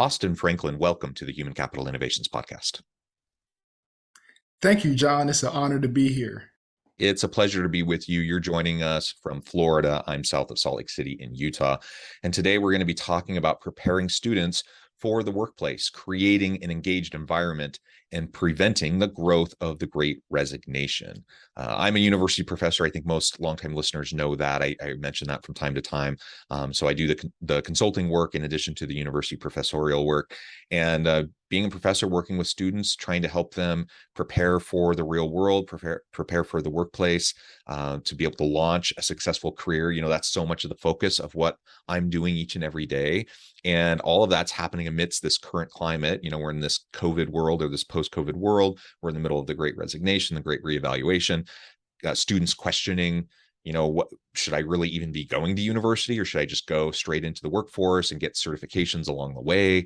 Austin Franklin, welcome to the Human Capital Innovations Podcast. Thank you, John. It's an honor to be here. It's a pleasure to be with you. You're joining us from Florida. I'm south of Salt Lake City in Utah. And today we're going to be talking about preparing students for the workplace, creating an engaged environment, and preventing the growth of the Great Resignation. I'm a university professor. I think most longtime listeners know that. I mention that from time to time. So I do the consulting work in addition to the university professorial work. And being a professor, working with students, trying to help them prepare for the real world, prepare for the workplace, to be able to launch a successful career. That's so much of the focus of what I'm doing each and every day. And all of that's happening amidst this current climate. We're in this COVID world, or this post-COVID world. We're in the middle of the Great Resignation, the Great Reevaluation. Students questioning, what should I really even be going to university, or should I just go straight into the workforce and get certifications along the way?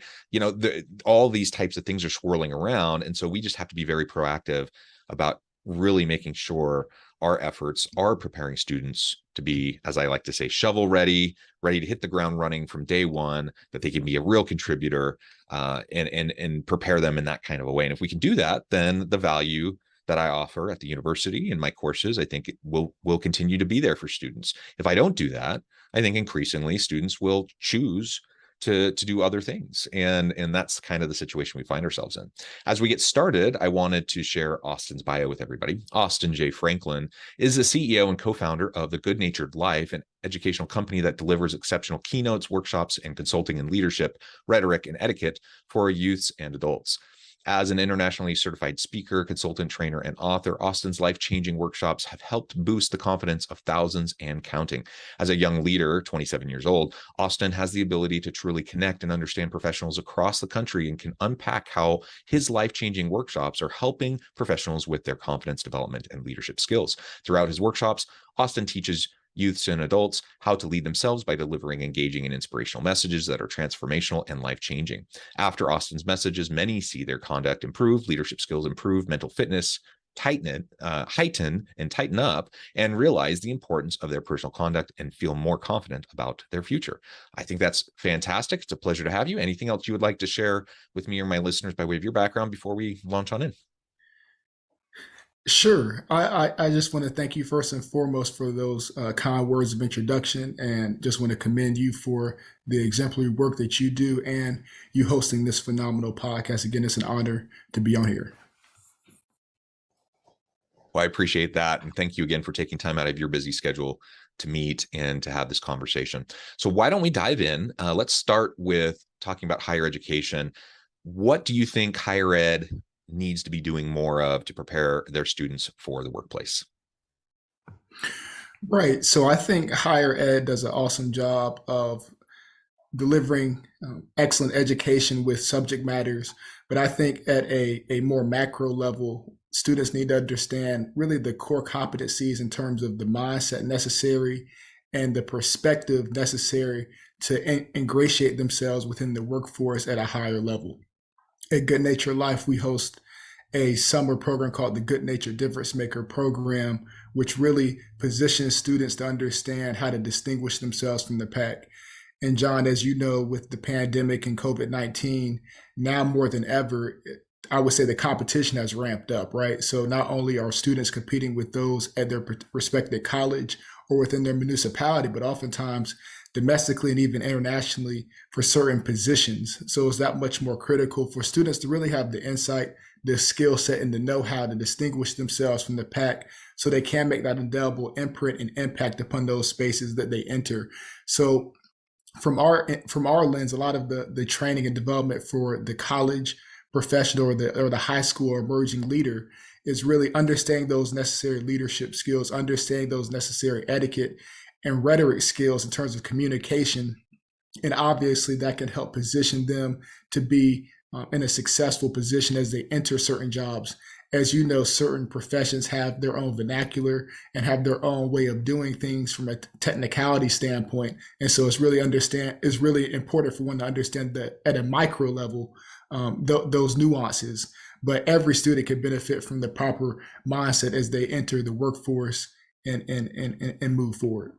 All these types of things are swirling around. And so we just have to be very proactive about really making sure our efforts are preparing students to be, as I like to say, shovel ready to hit the ground running from day one, that they can be a real contributor, and prepare them in that kind of a way. And if we can do that, then the value that I offer at the university in my courses, I think it will continue to be there for students. If I don't do that, I think increasingly students will choose to do other things. And that's kind of the situation we find ourselves in. As we get started, I wanted to share Austin's bio with everybody. Austin J. Franklin is the CEO and co-founder of The Good-Natured Life, an educational company that delivers exceptional keynotes, workshops, and consulting in leadership, rhetoric, and etiquette for youths and adults. As an internationally certified speaker, consultant, trainer, and author, Austin's life-changing workshops have helped boost the confidence of thousands and counting. As a young leader, 27 years old, Austin has the ability to truly connect and understand professionals across the country, and can unpack how his life-changing workshops are helping professionals with their confidence development and leadership skills. Throughout his workshops, Austin teaches youths and adults how to lead themselves by delivering engaging and inspirational messages that are transformational and life-changing. After Austin's messages, many see their conduct improve, leadership skills improve, mental fitness heighten and tighten up, and realize the importance of their personal conduct and feel more confident about their future. I think that's fantastic. It's a pleasure to have you. Anything else you would like to share with me or my listeners by way of your background before we launch on in? Sure. I just want to thank you first and foremost for those kind words of introduction, and just want to commend you for the exemplary work that you do and you hosting this phenomenal podcast. Again, it's an honor to be on here. Well, I appreciate that. And thank you again for taking time out of your busy schedule to meet and to have this conversation. So why don't we dive in? Let's start with talking about higher education. What do you think higher ed needs to be doing more of to prepare their students for the workplace? Right. So I think higher ed does an awesome job of delivering excellent education with subject matters. But I think at a more macro level, students need to understand really the core competencies in terms of the mindset necessary and the perspective necessary to ingratiate themselves within the workforce at a higher level. At Good Natured Life, we host a summer program called the Good Natured Difference Maker program, which really positions students to understand how to distinguish themselves from the pack. And John, as you know, with the pandemic and COVID-19, now more than ever, I would say the competition has ramped up, right? So not only are students competing with those at their respective college or within their municipality, but oftentimes domestically and even internationally for certain positions. So it's that much more critical for students to really have the insight, the skill set, and the know-how to distinguish themselves from the pack, so they can make that indelible imprint and impact upon those spaces that they enter. So from our lens, a lot of the training and development for the college professional or the high school or emerging leader is really understanding those necessary leadership skills, understanding those necessary etiquette and rhetoric skills in terms of communication. And obviously that can help position them to be in a successful position as they enter certain jobs. As you know, certain professions have their own vernacular and have their own way of doing things from a technicality standpoint. And so it's really important for one to understand that at a micro level, those nuances. But every student can benefit from the proper mindset as they enter the workforce and move forward.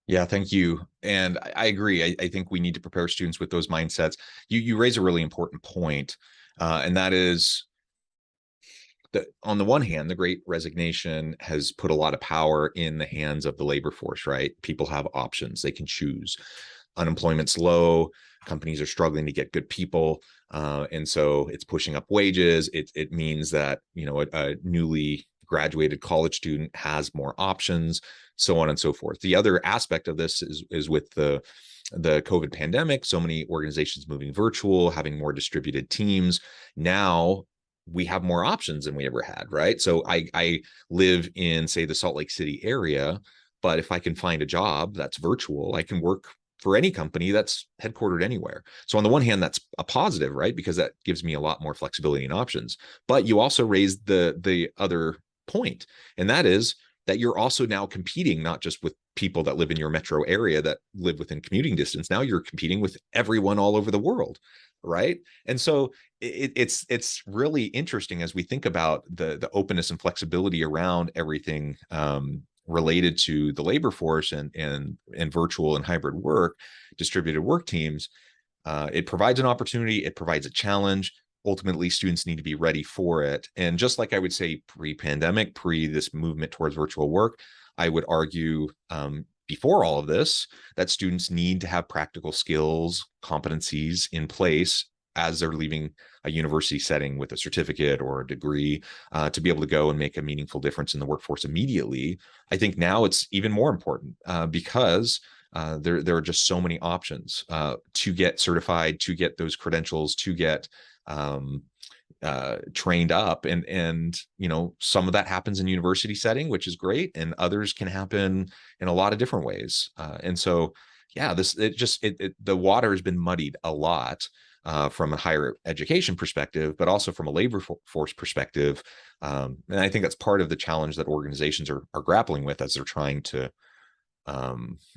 Yeah, thank you. And I agree. I think we need to prepare students with those mindsets. You raise a really important point, and that is that on the one hand, the Great Resignation has put a lot of power in the hands of the labor force, right? People have options, they can choose. Unemployment's low, companies are struggling to get good people. And so it's pushing up wages. It means that, a newly graduated college student has more options, so on and so forth. The other aspect of this is with the COVID pandemic, so many organizations moving virtual, having more distributed teams. Now we have more options than we ever had, right? So I live in, say, the Salt Lake City area, but if I can find a job that's virtual, I can work for any company that's headquartered anywhere. So on the one hand, that's a positive, right? Because that gives me a lot more flexibility and options. But you also raised the other point, and that is that you're also now competing not just with people that live in your metro area that live within commuting distance. Now you're competing with everyone all over the world, right? And so it's really interesting as we think about the openness and flexibility around everything related to the labor force and virtual and hybrid work, distributed work teams. It provides an opportunity, it provides a challenge. Ultimately, students need to be ready for it. And just like I would say pre-pandemic, pre this movement towards virtual work, I would argue before all of this that students need to have practical skills, competencies in place as they're leaving a university setting with a certificate or a degree to be able to go and make a meaningful difference in the workforce immediately. I think now it's even more important because there are just so many options to get certified, to get those credentials, to get trained up, and some of that happens in university setting, which is great, and others can happen in a lot of different ways. And so, yeah, the water has been muddied a lot from a higher education perspective, but also from a labor force perspective. And I think that's part of the challenge that organizations are grappling with as they're trying to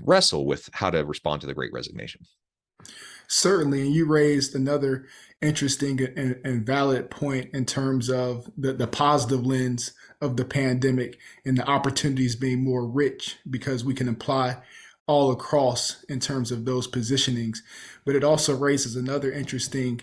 wrestle with how to respond to the Great Resignation. Certainly, and you raised another interesting and valid point in terms of the positive lens of the pandemic and the opportunities being more rich because we can apply all across in terms of those positionings. But it also raises another interesting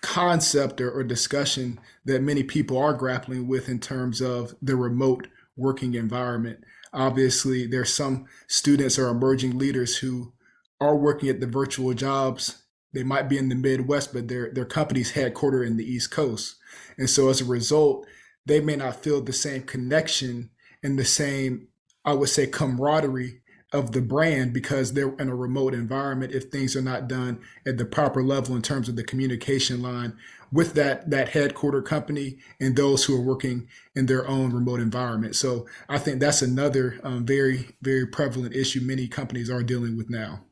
concept or discussion that many people are grappling with in terms of the remote working environment. Obviously, there's some students or emerging leaders who are working at the virtual jobs. They might be in the Midwest, but their company's headquartered in the East Coast. And so as a result, they may not feel the same connection and the same, I would say, camaraderie of the brand because they're in a remote environment if things are not done at the proper level in terms of the communication line with that headquarter company and those who are working in their own remote environment. So I think that's another very, very prevalent issue many companies are dealing with now.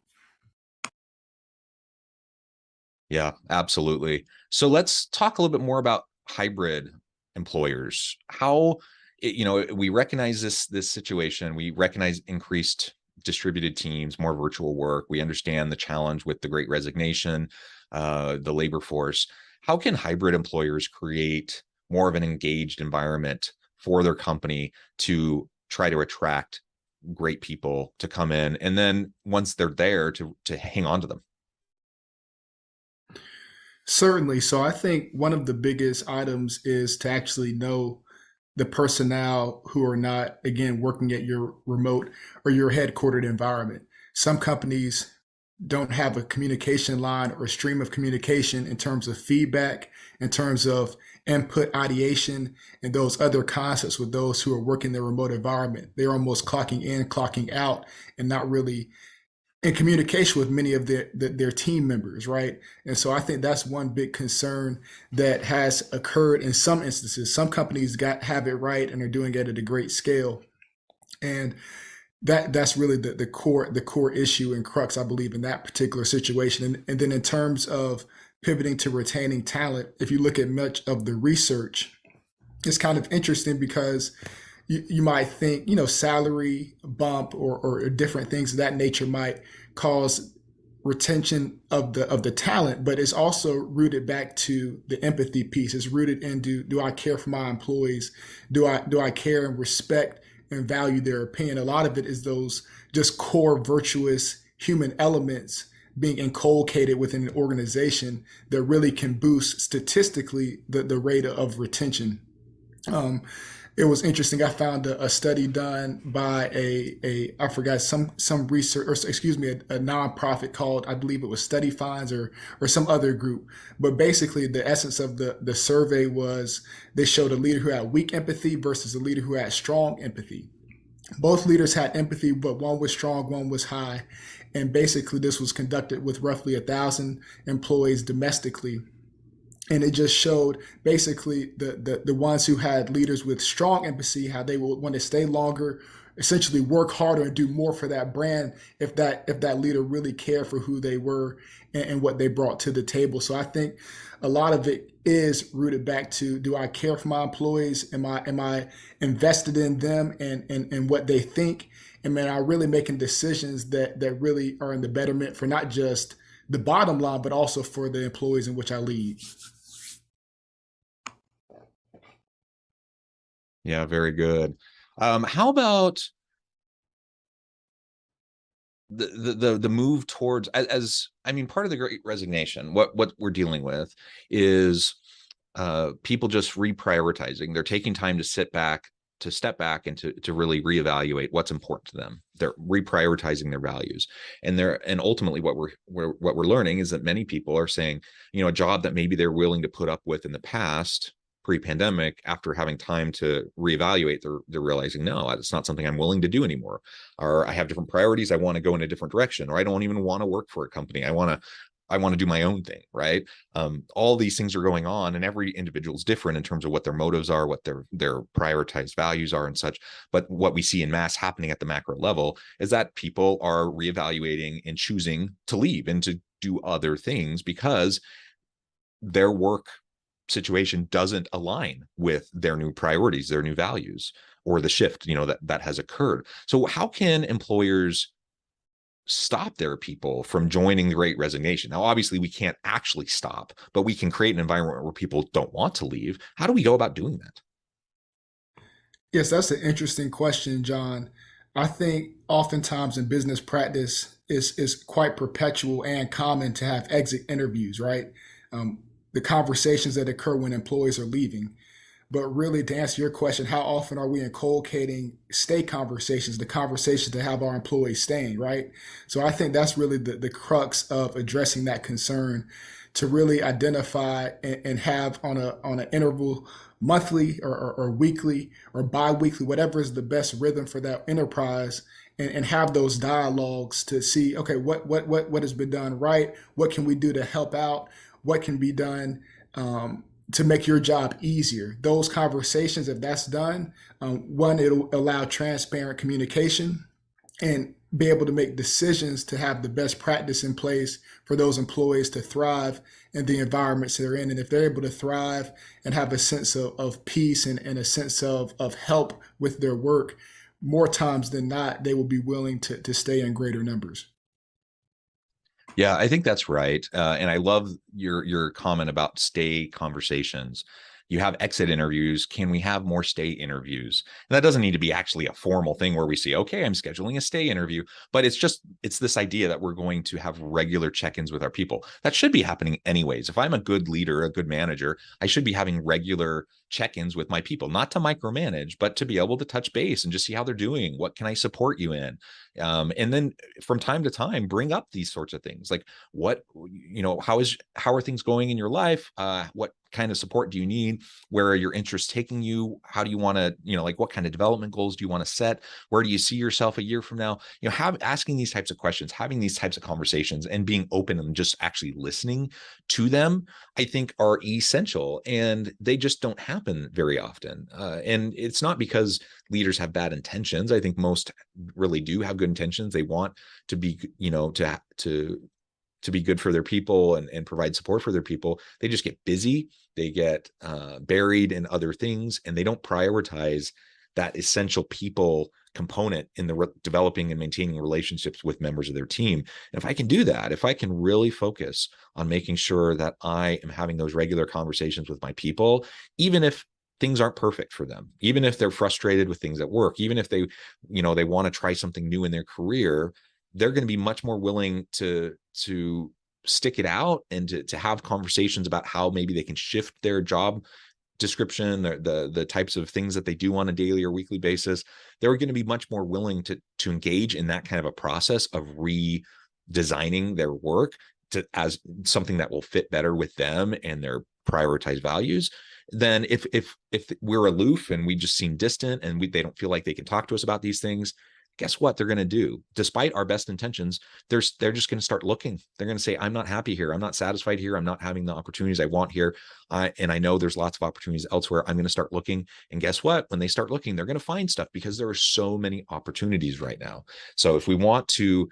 Yeah, absolutely. So let's talk a little bit more about hybrid employers. How, we recognize this situation. We recognize increased distributed teams, more virtual work. We understand the challenge with the Great Resignation, the labor force. How can hybrid employers create more of an engaged environment for their company to try to attract great people to come in, and then once they're there to hang on to them? Certainly. So I think one of the biggest items is to actually know the personnel who are not, again, working at your remote or your headquartered environment. Some companies don't have a communication line or stream of communication in terms of feedback, in terms of input ideation, and those other concepts with those who are working in their remote environment. They're almost clocking in, clocking out, and not really in communication with many of their team members, right? And so I think that's one big concern that has occurred in some instances. Some companies have it right and are doing it at a great scale, and that's really the core issue and crux, I believe, in that particular situation. And then in terms of pivoting to retaining talent, if you look at much of the research, it's kind of interesting because you might think, salary bump or different things of that nature might cause retention of the talent, but it's also rooted back to the empathy piece. It's rooted in do I care for my employees? Do I care and respect and value their opinion. A lot of it is those just core virtuous human elements being inculcated within an organization that really can boost statistically the rate of retention. It was interesting. I found a study done by I forgot some research, or excuse me, a nonprofit called, I believe it was Study Finds or some other group. But basically, the essence of the survey was they showed a leader who had weak empathy versus a leader who had strong empathy. Both leaders had empathy, but one was strong, one was high. And basically, this was conducted with roughly 1,000 employees domestically. And it just showed basically the ones who had leaders with strong empathy, how they will want to stay longer, essentially work harder and do more for that brand if that leader really cared for who they were and what they brought to the table. So I think a lot of it is rooted back to, do I care for my employees? Am I invested in them and what they think? And am I really making decisions that really are in the betterment for not just the bottom line, but also for the employees in which I lead? Yeah, very good. How about the move towards, as I mean, part of the Great Resignation, what we're dealing with is people just reprioritizing. They're taking time to step back and to really reevaluate what's important to them. They're reprioritizing their values, and ultimately what we're learning is that many people are saying, a job that maybe they're willing to put up with in the past, pre-pandemic, after having time to reevaluate, they're realizing, no, it's not something I'm willing to do anymore, or I have different priorities. I want to go in a different direction, or I don't even want to work for a company. I want to do my own thing, right? All these things are going on, and every individual is different in terms of what their motives are, what their prioritized values are and such. But what we see in mass happening at the macro level is that people are reevaluating and choosing to leave and to do other things because their work situation doesn't align with their new priorities, their new values, or the shift, that has occurred. So how can employers stop their people from joining the Great Resignation? Now, obviously, we can't actually stop, but we can create an environment where people don't want to leave. How do we go about doing that? Yes, that's an interesting question, John. I think oftentimes in business practice is quite perpetual and common to have exit interviews, right? The conversations that occur when employees are leaving. But really, to answer your question, how often are we inculcating stay conversations, the conversations to have our employees staying, right? So I think that's really the crux of addressing that concern, to really identify and have on an interval, monthly or weekly or bi-weekly, whatever is the best rhythm for that enterprise, and have those dialogues to see, okay, what has been done right? What can we do to help out? What can be done to make your job easier? Those conversations, if that's done, one, it'll allow transparent communication and be able to make decisions to have the best practice in place for those employees to thrive in the environments they're in. And if they're able to thrive and have a sense of peace and a sense of help with their work, more times than not, they will be willing to stay in greater numbers. Yeah, I think that's right. And I love your comment about stay conversations. You have exit interviews. Can we have more stay interviews? And that doesn't need to be actually a formal thing where we say, okay, I'm scheduling a stay interview, but it's this idea that we're going to have regular check-ins with our people. That should be happening anyways. If I'm a good leader, a good manager, I should be having regular check-ins with my people, not to micromanage, but to be able to touch base and just see how they're doing. What can I support you in? And then from time to time, bring up these sorts of things like how are things going in your life? What kind of support do you need? Where are your interests taking you? How do you want to, what kind of development goals do you want to set? Where do you see yourself a year from now? Asking these types of questions, having these types of conversations, and being open and just actually listening to them, I think are essential, and they just don't happen very often. And it's not because leaders have bad intentions. I think most really do have good intentions. They want to be, to be good for their people and provide support for their people. They just get busy. They get buried in other things, and they don't prioritize that essential people component in the developing and maintaining relationships with members of their team. And if I can do that, if I can really focus on making sure that I am having those regular conversations with my people, even if things aren't perfect for them. Even if they're frustrated with things at work, even if they, they want to try something new in their career, they're going to be much more willing to stick it out and to have conversations about how maybe they can shift their job description, the types of things that they do on a daily or weekly basis. They're going to be much more willing to engage in that kind of a process of redesigning their work as something that will fit better with them and their prioritized values than if we're aloof and we just seem distant and they don't feel like they can talk to us about these things. Guess what they're going to do? Despite our best intentions, they're just going to start looking. They're going to say, I'm not happy here. I'm not satisfied here. I'm not having the opportunities I want here. And I know there's lots of opportunities elsewhere. I'm going to start looking. And guess what? When they start looking, they're going to find stuff because there are so many opportunities right now. So if we want to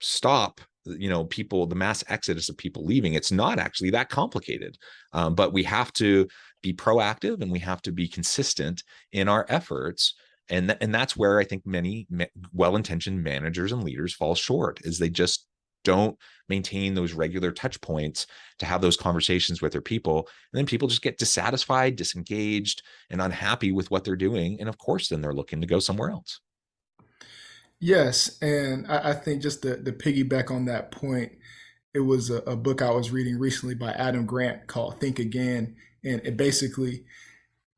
stop the mass exodus of people leaving, it's not actually that complicated, but we have to be proactive and we have to be consistent in our efforts. And that's where I think many well-intentioned managers and leaders fall short, is they just don't maintain those regular touch points to have those conversations with their people. And then people just get dissatisfied, disengaged, and unhappy with what they're doing. And of course, then they're looking to go somewhere else. Yes, and I think just the piggyback on that point, it was a book I was reading recently by Adam Grant called Think Again, and it basically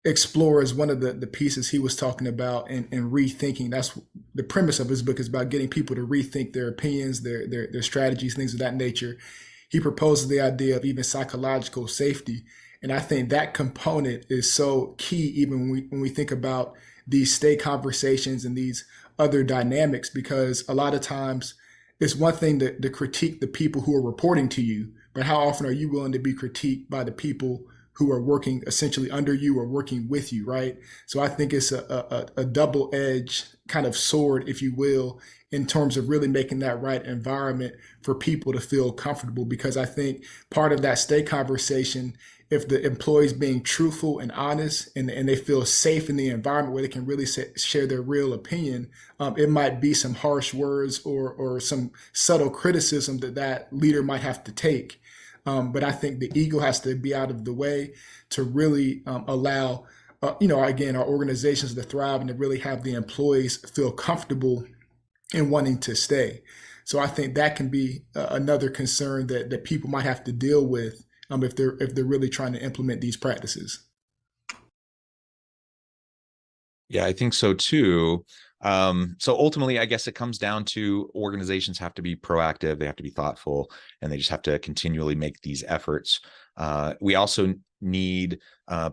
explores one of the pieces he was talking about and rethinking. That's the premise of his book, is about getting people to rethink their opinions, their strategies, things of that nature. He proposes the idea of even psychological safety, and I think that component is so key, even when we think about these stay conversations and these other dynamics, because a lot of times it's one thing to critique the people who are reporting to you, but how often are you willing to be critiqued by the people who are working essentially under you or working with you, right? So I think it's a double-edged kind of sword, if you will, in terms of really making that right environment for people to feel comfortable. Because I think part of that stay conversation, if the employee's being truthful and honest and they feel safe in the environment where they can really share their real opinion, it might be some harsh words or some subtle criticism that leader might have to take. But I think the ego has to be out of the way to really allow, again, our organizations to thrive and to really have the employees feel comfortable in wanting to stay. So I think that can be another concern that people might have to deal with if they're really trying to implement these practices. Yeah, I think so too. So ultimately, I guess it comes down to organizations have to be proactive, they have to be thoughtful, and they just have to continually make these efforts. We also need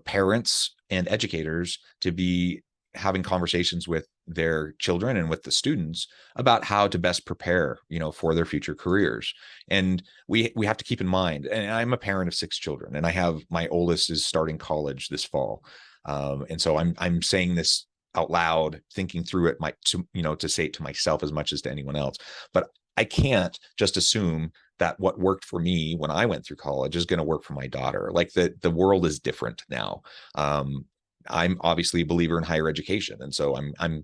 parents and educators to be having conversations with their children and with the students about how to best prepare, for their future careers. And we have to keep in mind, and I'm a parent of 6 children, and I have my oldest is starting college this fall. And so I'm saying this out loud, thinking through it, to say it to myself as much as to anyone else. But I can't just assume that what worked for me when I went through college is going to work for my daughter. Like the world is different now. I'm obviously a believer in higher education, and so I'm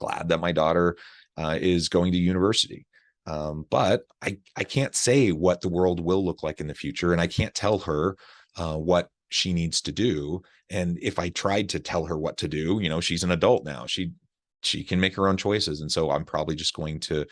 glad that my daughter is going to university. But I can't say what the world will look like in the future, and I can't tell her what she needs to do. And if I tried to tell her what to do, she's an adult now. She can make her own choices, and so I'm probably just going to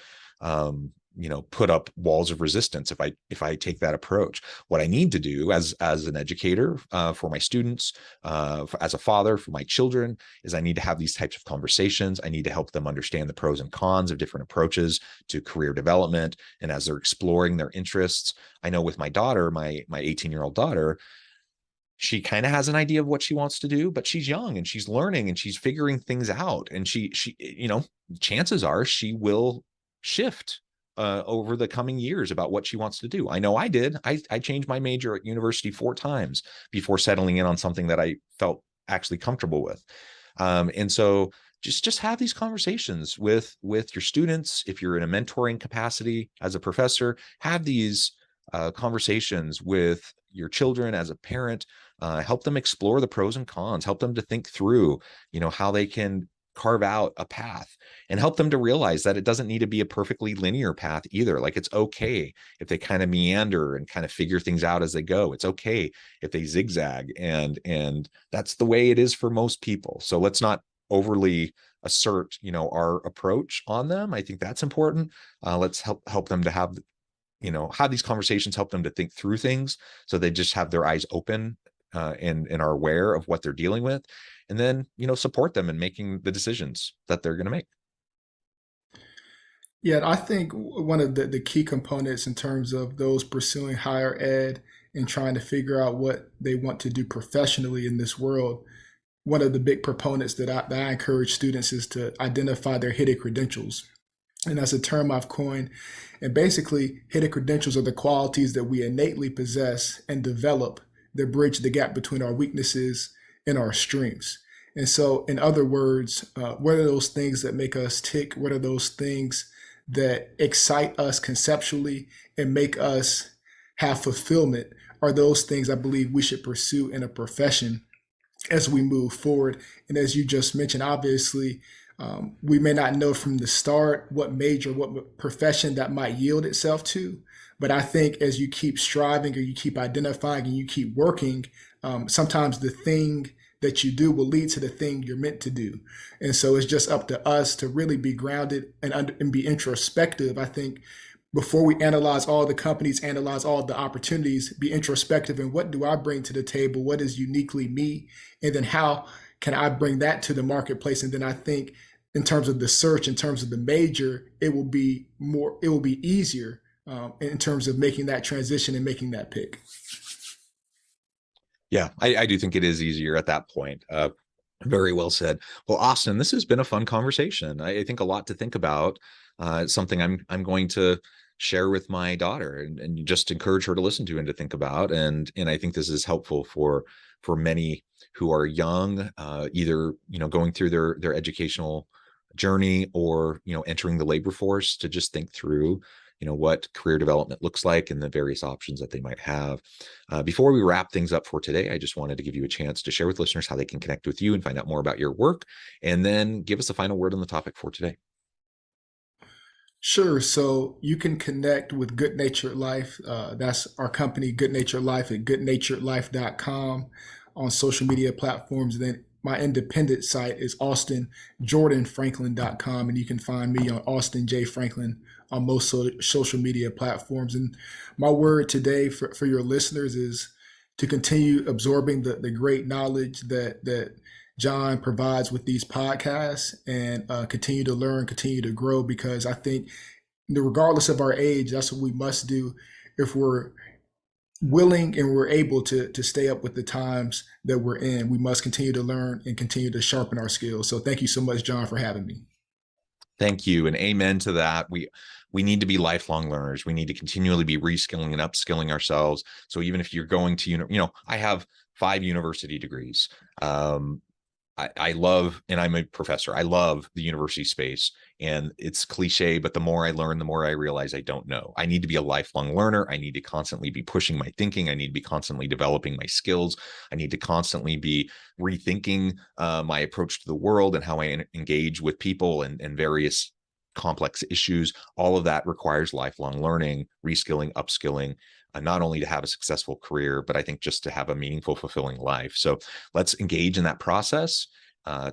put up walls of resistance if I take that approach. What I need to do as an educator for my students, as a father for my children, is I need to have these types of conversations. I need to help them understand the pros and cons of different approaches to career development. And as they're exploring their interests, I know with my daughter, my 18-year-old daughter, she kind of has an idea of what she wants to do, but she's young and she's learning and she's figuring things out. And she chances are she will shift over the coming years about what she wants to do. I know I did. I changed my major at university 4 times before settling in on something that I felt actually comfortable with. And so just have these conversations with your students. If you're in a mentoring capacity as a professor, have these conversations with your children as a parent. Help them explore the pros and cons, help them to think through, how they can carve out a path and help them to realize that it doesn't need to be a perfectly linear path either. Like, it's okay if they kind of meander and kind of figure things out as they go. It's okay if they zigzag, and that's the way it is for most people. So let's not overly assert, our approach on them. I think that's important. Let's help them to have these conversations, help them to think through things, so they just have their eyes open, and are aware of what they're dealing with, and then support them in making the decisions that they're going to make. Yeah, I think one of the key components in terms of those pursuing higher ed and trying to figure out what they want to do professionally in this world, one of the big proponents that I encourage students is to identify their hidden credentials. And that's a term I've coined. And basically, hidden credentials are the qualities that we innately possess and develop that bridge the gap between our weaknesses and our strengths. And so, in other words, what are those things that make us tick? What are those things that excite us conceptually and make us have fulfillment? Are those things I believe we should pursue in a profession as we move forward? And as you just mentioned, obviously, we may not know from the start what major, what profession that might yield itself to. But I think as you keep striving, or you keep identifying, and you keep working, sometimes the thing that you do will lead to the thing you're meant to do. And so it's just up to us to really be grounded and be introspective. I think before we analyze all the companies, analyze all the opportunities, be introspective and what do I bring to the table? What is uniquely me? And then how can I bring that to the marketplace? And then I think in terms of the search, in terms of the major, it will be easier in terms of making that transition and making that pick. Yeah, I do think it is easier at that point. Very well said. Well, Austin, this has been a fun conversation. I think a lot to think about. It's something I'm going to share with my daughter, and just encourage her to listen to and to think about. And I think this is helpful for many who are young, either going through their educational journey, or entering the labor force, to just think through what career development looks like and the various options that they might have. Before we wrap things up for today, I just wanted to give you a chance to share with listeners how they can connect with you and find out more about your work, and then give us a final word on the topic for today. Sure. So you can connect with Good Natured Life. That's our company, Good Natured Life, at goodnaturedlife.com, on social media platforms. Then my independent site is austinjordanfranklin.com, and you can find me on Austin J. Franklin on most social media platforms. And my word today for your listeners is to continue absorbing the great knowledge that John provides with these podcasts, and continue to learn, continue to grow, because I think regardless of our age, that's what we must do if we're willing and we're able to stay up with the times that we're in. We must continue to learn and continue to sharpen our skills. So thank you so much, John, for having me. Thank you, and amen to that. We need to be lifelong learners. We need to continually be reskilling and upskilling ourselves. So even if you're going to, I have 5 university degrees. I love, and I'm a professor, I love the university space, and it's cliche, but the more I learn, the more I realize I don't know. I need to be a lifelong learner. I need to constantly be pushing my thinking. I need to be constantly developing my skills. I need to constantly be rethinking my approach to the world and how I engage with people and various complex issues. All of that requires lifelong learning, reskilling, upskilling, not only to have a successful career, but I think just to have a meaningful, fulfilling life. So let's engage in that process.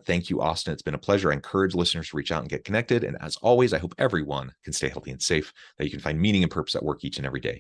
Thank you, Austin. It's been a pleasure. I encourage listeners to reach out and get connected. And as always, I hope everyone can stay healthy and safe, that you can find meaning and purpose at work each and every day.